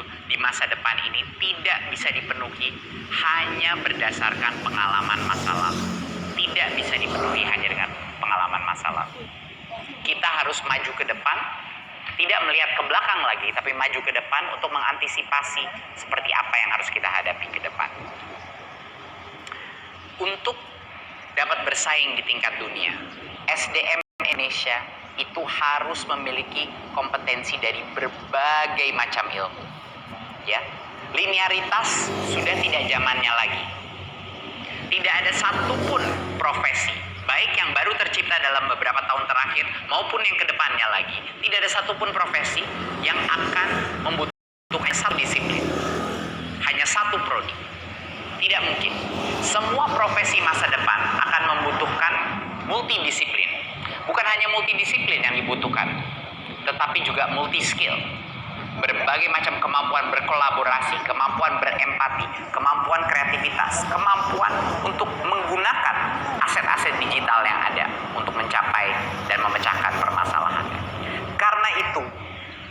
muncul di masa depan ini tidak bisa dipenuhi hanya berdasarkan pengalaman masa lalu. Tidak bisa dipenuhi hanya dengan pengalaman masa lalu. Kita harus maju ke depan, tidak melihat ke belakang lagi, tapi maju ke depan untuk mengantisipasi seperti apa yang harus kita hadapi ke depan. Untuk dapat bersaing di tingkat dunia, SDM Indonesia itu harus memiliki kompetensi dari berbagai macam ilmu. Ya, linearitas sudah tidak zamannya lagi. Tidak ada satupun profesi, baik yang baru tercipta dalam beberapa tahun terakhir maupun yang kedepannya lagi, tidak ada satupun profesi yang akan membutuhkan satu disiplin, hanya satu prodi. Tidak mungkin. Semua profesi masa depan akan membutuhkan multidisiplin. Bukan hanya multidisiplin yang dibutuhkan, tetapi juga multi skill. Berbagai macam kemampuan berkolaborasi, kemampuan berempati, kemampuan kreativitas, kemampuan untuk menggunakan aset-aset digital yang ada untuk mencapai dan memecahkan permasalahan. Karena itu,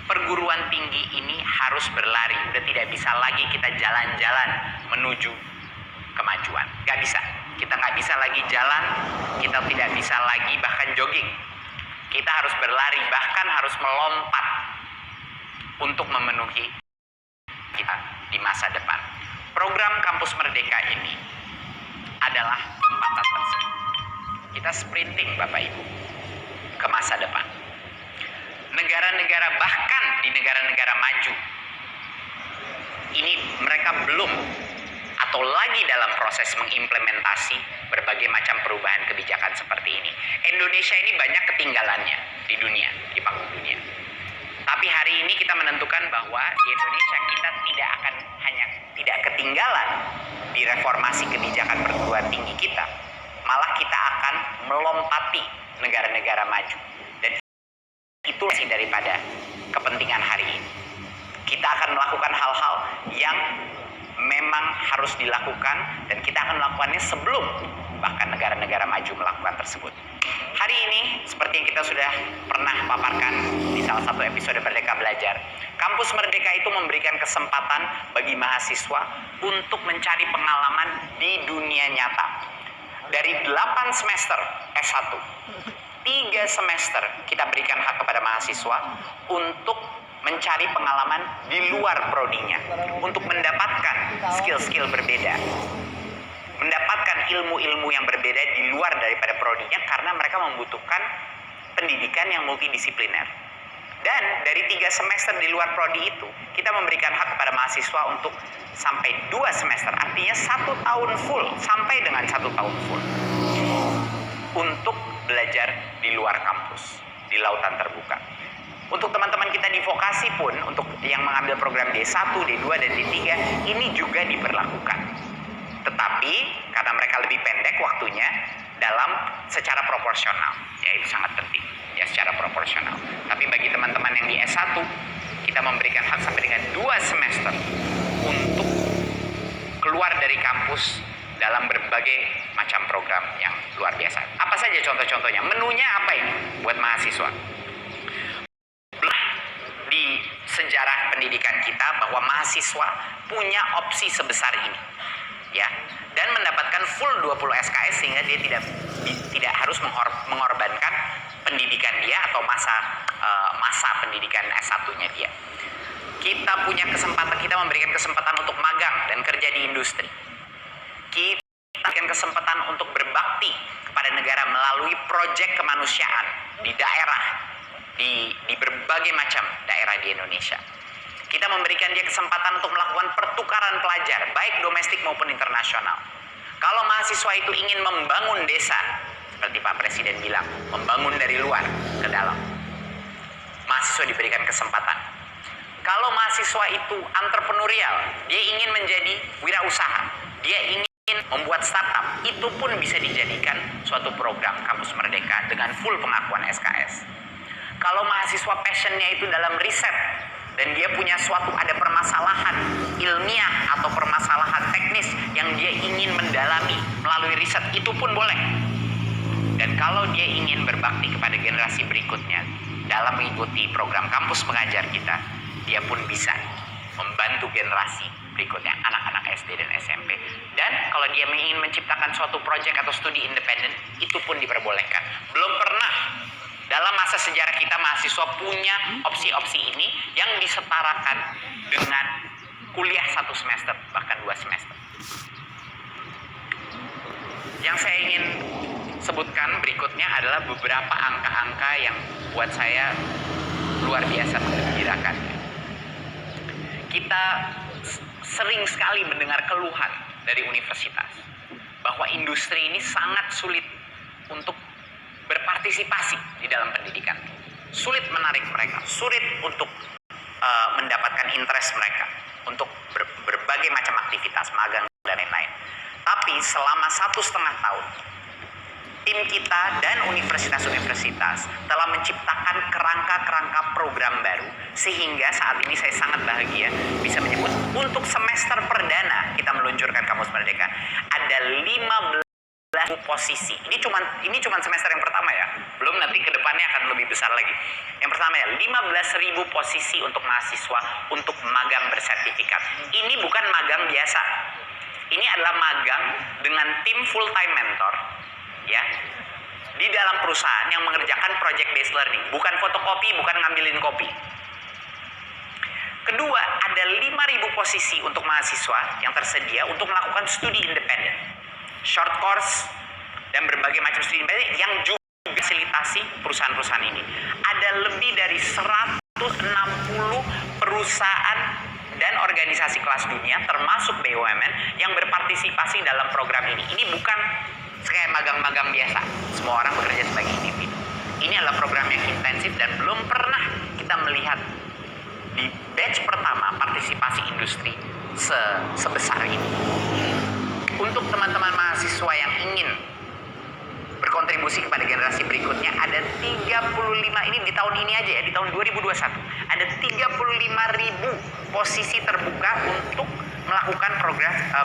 perguruan tinggi ini harus berlari. Udah tidak bisa lagi kita jalan-jalan menuju kemajuan. Gak bisa. Kita nggak bisa lagi jalan, kita tidak bisa lagi bahkan jogging. Kita harus berlari, bahkan harus melompat untuk memenuhi kita di masa depan. Program Kampus Merdeka ini adalah lompatan tersebut. Kita sprinting Bapak Ibu ke masa depan. Negara-negara, bahkan di negara-negara maju, ini mereka belum atau lagi dalam proses mengimplementasi berbagai macam perubahan kebijakan seperti ini. Indonesia ini banyak ketinggalannya di dunia, di panggung dunia. Tapi hari ini kita menentukan bahwa di Indonesia kita tidak akan hanya tidak ketinggalan di reformasi kebijakan perguruan tinggi kita, malah kita akan melompati negara-negara maju. Dan itu sih daripada kepentingan hari ini. Kita akan melakukan hal-hal yang memang harus dilakukan dan kita akan melakukannya sebelum bahkan negara-negara maju melakukan tersebut. Hari ini, seperti yang kita sudah pernah paparkan di salah satu episode Merdeka Belajar, Kampus Merdeka itu memberikan kesempatan bagi mahasiswa untuk mencari pengalaman di dunia nyata. Dari 8 semester S1, 3 semester kita berikan hak kepada mahasiswa untuk mencari pengalaman di luar prodinya, untuk mendapatkan skill-skill berbeda, mendapatkan ilmu-ilmu yang berbeda di luar daripada prodinya, karena mereka membutuhkan pendidikan yang multidisipliner. Dan dari 3 semester di luar prodi itu, kita memberikan hak kepada mahasiswa untuk sampai 2 semester, artinya 1 tahun full, sampai dengan 1 tahun full, untuk belajar di luar kampus, di lautan terbuka. Untuk teman-teman kita di vokasi pun, untuk yang mengambil program D1, D2, dan D3, ini juga diberlakukan. Tetapi, karena mereka lebih pendek waktunya, dalam secara proporsional. Ya, itu sangat penting. Ya, secara proporsional. Tapi bagi teman-teman yang di S1, kita memberikan hak sampai dengan 2 semester untuk keluar dari kampus dalam berbagai macam program yang luar biasa. Apa saja contoh-contohnya? Menunya apa ini buat mahasiswa? Di sejarah pendidikan kita bahwa mahasiswa punya opsi sebesar ini, ya, dan mendapatkan full 20 SKS sehingga dia tidak harus mengorbankan pendidikan dia atau masa pendidikan S1-nya dia. Kita punya kesempatan, kita memberikan kesempatan untuk magang dan kerja di industri. Kita memberikan kesempatan untuk berbakti kepada negara melalui proyek kemanusiaan di daerah, di berbagai macam daerah di Indonesia. Kita memberikan dia kesempatan untuk melakukan pertukaran pelajar, baik domestik maupun internasional. Kalau mahasiswa itu ingin membangun desa, seperti Pak Presiden bilang, membangun dari luar ke dalam, mahasiswa diberikan kesempatan. Kalau mahasiswa itu entrepreneurial, dia ingin menjadi wirausaha, dia ingin membuat startup, itu pun bisa dijadikan suatu program Kampus Merdeka dengan full pengakuan SKS. Kalau mahasiswa passionnya itu dalam riset dan dia punya ada permasalahan ilmiah atau permasalahan teknis yang dia ingin mendalami melalui riset, itu pun boleh. Dan kalau dia ingin berbakti kepada generasi berikutnya dalam mengikuti program kampus mengajar kita, dia pun bisa membantu membantu generasi berikutnya, anak-anak SD dan SMP. Dan kalau dia ingin menciptakan suatu proyek atau studi independen, itu pun diperbolehkan. Belum pernah dalam masa sejarah kita mahasiswa punya opsi-opsi ini yang disetarakan dengan kuliah 1 semester, bahkan 2 semester. Yang saya ingin sebutkan berikutnya adalah beberapa angka-angka yang buat saya luar biasa menggembirakan. Kita sering sekali mendengar keluhan dari universitas bahwa industri ini sangat sulit untuk berpartisipasi di dalam pendidikan, sulit menarik mereka, sulit untuk mendapatkan interest mereka untuk berbagai macam aktivitas magang dan lain-lain. Tapi selama 1,5 tahun tim kita dan universitas-universitas telah menciptakan kerangka-kerangka program baru, sehingga saat ini saya sangat bahagia bisa menyebut untuk semester perdana kita meluncurkan Kampus Merdeka ada 15 posisi. Ini cuma semester yang pertama ya, belum nanti ke depannya akan lebih besar lagi. Yang pertama ya, 15.000 posisi untuk mahasiswa untuk magang bersertifikat. Ini bukan magang biasa, ini adalah magang dengan tim full time mentor, ya, di dalam perusahaan yang mengerjakan project based learning, bukan fotokopi, bukan ngambilin kopi. Kedua, ada 5.000 posisi untuk mahasiswa yang tersedia untuk melakukan studi independen, short course, dan berbagai macam studi independen yang juga fasilitasi perusahaan-perusahaan ini. Ada lebih dari 160 perusahaan dan organisasi kelas dunia termasuk BUMN yang berpartisipasi dalam program ini. Ini bukan kayak magang-magang biasa, semua orang bekerja sebagai individu. Ini adalah program yang intensif dan belum pernah kita melihat di batch pertama partisipasi industri sebesar ini. Untuk teman-teman mahasiswa yang ingin berkontribusi kepada generasi berikutnya, ada 35, ini di tahun ini aja ya, di tahun 2021 ada 35.000 posisi terbuka untuk melakukan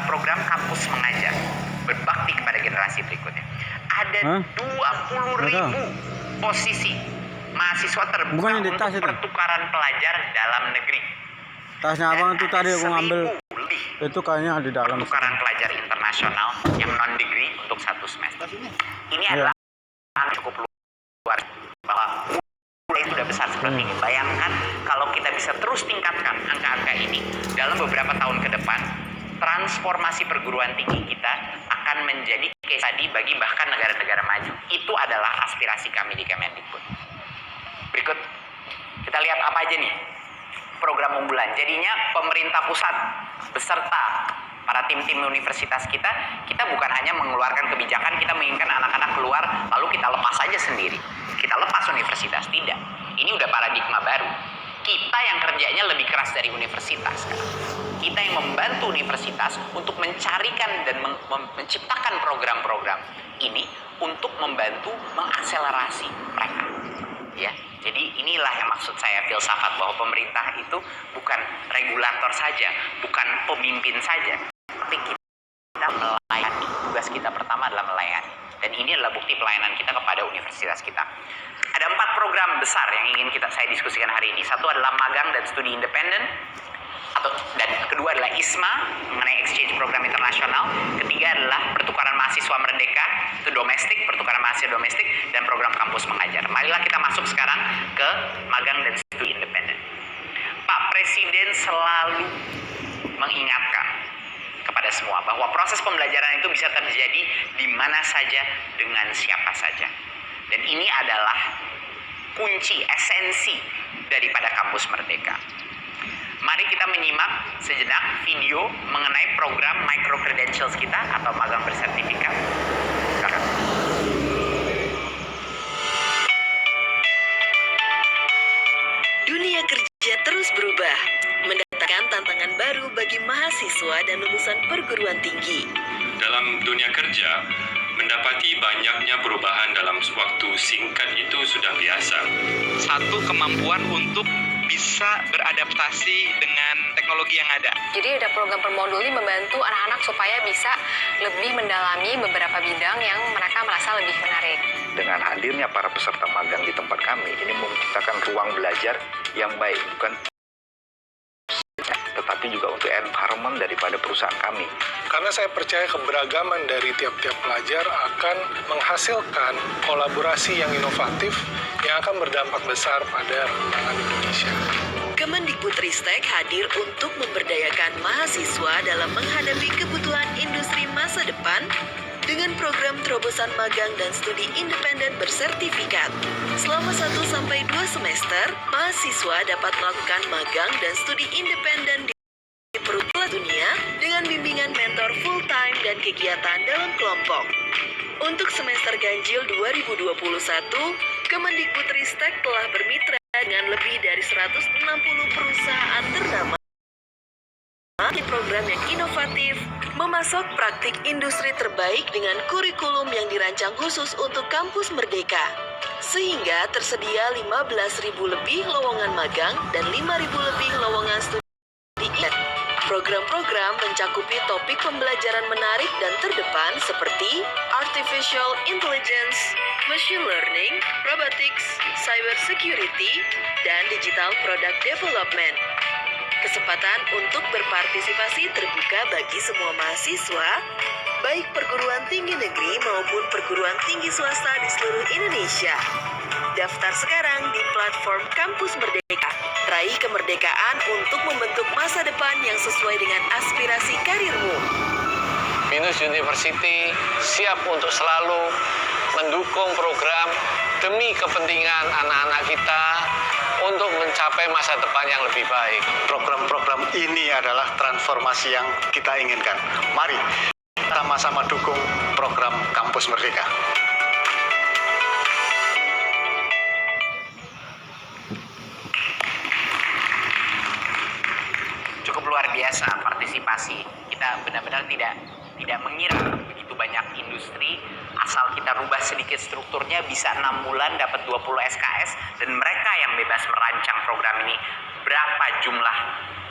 program kampus mengajar berbakti kepada generasi berikutnya. Ada 20.000 posisi mahasiswa terbuka untuk pertukaran pelajar dalam negeri. Tasnya abang itu tadi aku ngambil itu kayaknya di dalam. Pertukaran pelajar internasional yang non degree untuk 1 semester. Ini adalah cukup luar bahwa mulai sudah besar seperti ini. Bayangkan kalau kita bisa terus tingkatkan angka-angka ini dalam beberapa tahun ke depan, transformasi perguruan tinggi kita akan menjadi case study bagi bahkan negara-negara maju. Itu adalah aspirasi kami di Kemendikbud. Berikut kita lihat apa aja nih program unggulan. Jadinya pemerintah pusat beserta para tim-tim universitas kita bukan hanya mengeluarkan kebijakan, kita menginginkan anak-anak keluar lalu kita lepas aja sendiri. Kita lepas universitas, tidak. Ini udah paradigma baru. Kita yang kerjanya lebih keras dari universitas kan. Kita yang membantu universitas untuk mencarikan dan menciptakan program-program ini untuk membantu mengakselerasi mereka. Ya, jadi inilah yang maksud saya filsafat bahwa pemerintah itu bukan regulator saja, bukan pemimpin saja, tapi kita melayani. Tugas kita pertama adalah melayani, dan ini adalah bukti pelayanan kita kepada universitas kita. Ada 4 program besar yang ingin saya diskusikan hari ini. Satu adalah magang dan studi independen, dan kedua adalah ISMA mengenai exchange program internasional. Ketiga adalah pertukaran mahasiswa merdeka, itu domestik, pertukaran mahasiswa domestik, dan program kampus mengajar. Marilah kita masuk sekarang ke magang dan studi independen. Pak Presiden selalu mengingatkan kepada semua bahwa proses pembelajaran itu bisa terjadi di mana saja dengan siapa saja. Dan ini adalah kunci, esensi daripada kampus merdeka. Mari kita menyimak sejenak video mengenai program micro credentials kita atau magang bersertifikat. Silakan. Dunia kerja terus berubah, mendatangkan tantangan baru bagi mahasiswa dan lulusan perguruan tinggi. Dalam dunia kerja, mendapati banyaknya perubahan dalam waktu singkat itu sudah biasa. Satu, kemampuan untuk bisa beradaptasi dengan teknologi yang ada. Jadi ada program per modul ini membantu anak-anak supaya bisa lebih mendalami beberapa bidang yang mereka merasa lebih menarik. Dengan hadirnya para peserta magang di tempat kami, ini menciptakan ruang belajar yang baik, bukan tetapi juga untuk environment daripada perusahaan kami. Karena saya percaya keberagaman dari tiap-tiap pelajar akan menghasilkan kolaborasi yang inovatif yang akan berdampak besar pada perkembangan Indonesia. Kemendikbudristek hadir untuk memberdayakan mahasiswa dalam menghadapi kebutuhan industri masa depan dengan program terobosan magang dan studi independen bersertifikat. Selama 1-2 semester, mahasiswa dapat melakukan magang dan studi independen di perguruan dunia dengan bimbingan mentor full-time dan kegiatan dalam kelompok. Untuk semester ganjil 2021, Kemendikbudristek telah bermitra dengan lebih dari 160 perusahaan ternama di program yang inovatif, memasok praktik industri terbaik dengan kurikulum yang dirancang khusus untuk kampus Merdeka. Sehingga tersedia 15.000 lebih lowongan magang dan 5.000 lebih lowongan studi. Program-program mencakupi topik pembelajaran menarik dan terdepan seperti Artificial Intelligence, Machine Learning, Robotics, Cyber Security, dan Digital Product Development. Kesempatan untuk berpartisipasi terbuka bagi semua mahasiswa, baik perguruan tinggi negeri maupun perguruan tinggi swasta di seluruh Indonesia. Daftar sekarang di platform Kampus Merdeka. Raih kemerdekaan untuk membentuk masa depan yang sesuai dengan aspirasi karirmu. Binus University siap untuk selalu mendukung program demi kepentingan anak-anak kita untuk mencapai masa depan yang lebih baik. Program-program ini adalah transformasi yang kita inginkan. Mari sama-sama dukung program Kampus Merdeka. Cukup luar biasa partisipasi. Kita benar-benar tidak mengira begitu banyak industri, asal kita rubah sedikit strukturnya bisa 6 bulan dapat 20 SKS, dan mereka yang bebas merancang program ini. Berapa jumlah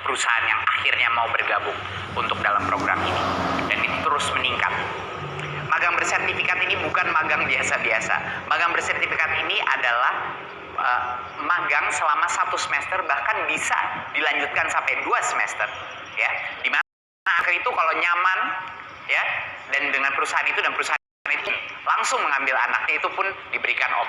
perusahaan yang akhirnya mau bergabung untuk dalam program ini, dan itu terus meningkat. Magang bersertifikat ini bukan magang biasa-biasa. Magang bersertifikat ini adalah magang selama 1 semester, bahkan bisa dilanjutkan sampai 2 semester, ya. Dimana akhir itu kalau nyaman, ya, dan dengan perusahaan itu, dan perusahaan itu langsung mengambil anaknya, itu pun diberikan opsi.